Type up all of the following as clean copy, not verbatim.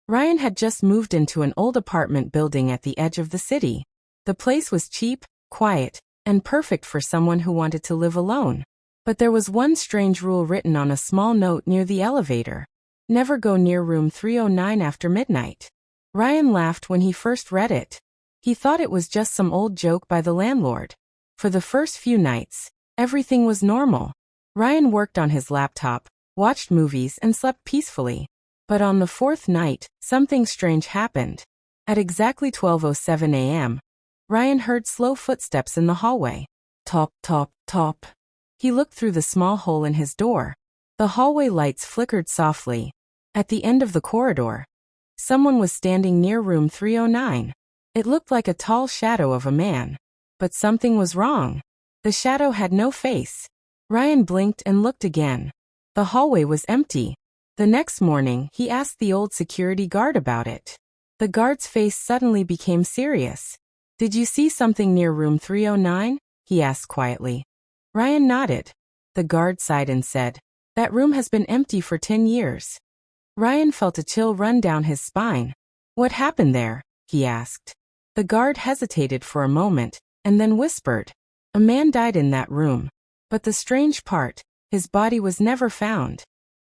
Ryan had just moved into an old apartment building at the edge of the city. The place was cheap, quiet, and perfect for someone who wanted to live alone. But there was one strange rule written on a small note near the elevator. Never go near room 309 after midnight. Ryan laughed when he first read it. He thought it was just some old joke by the landlord. For the first few nights, everything was normal. Ryan worked on his laptop, watched movies, and slept peacefully. But on the fourth night, something strange happened. At exactly 12:07 a.m., Ryan heard slow footsteps in the hallway. Top, top, top. He looked through the small hole in his door. The hallway lights flickered softly. At the end of the corridor, someone was standing near room 309. It looked like a tall shadow of a man. But something was wrong. The shadow had no face. Ryan blinked and looked again. The hallway was empty. The next morning, he asked the old security guard about it. The guard's face suddenly became serious. "Did you see something near room 309? He asked quietly. Ryan nodded. The guard sighed and said, "That room has been empty for 10 years. Ryan felt a chill run down his spine. "What happened there?" he asked. The guard hesitated for a moment, and then whispered, "A man died in that room. But the strange part, his body was never found."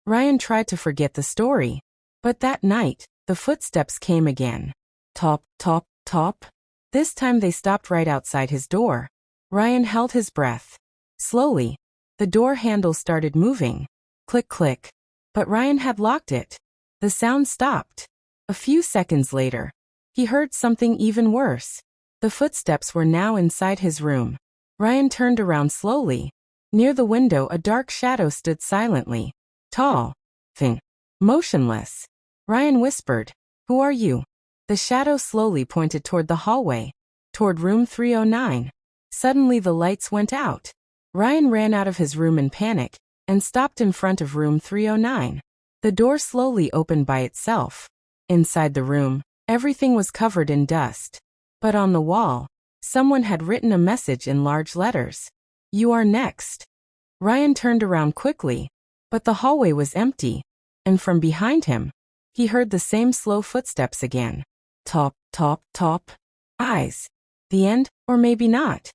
Ryan tried to forget the story. But that night, the footsteps came again. Top, top, top. This time they stopped right outside his door. Ryan held his breath. Slowly, the door handle started moving. Click, click. But Ryan had locked it. The sound stopped. A few seconds later, he heard something even worse. The footsteps were now inside his room. Ryan turned around slowly. Near the window, a dark shadow stood silently. Tall, thin, motionless. Ryan whispered, "Who are you?" The shadow slowly pointed toward the hallway, toward room 309. Suddenly the lights went out. Ryan ran out of his room in panic and stopped in front of room 309. The door slowly opened by itself. Inside the room, everything was covered in dust. But on the wall, someone had written a message in large letters. "You are next." Ryan turned around quickly, but the hallway was empty, and from behind him, he heard the same slow footsteps again. Top, top, top. Eyes. The end, or maybe not.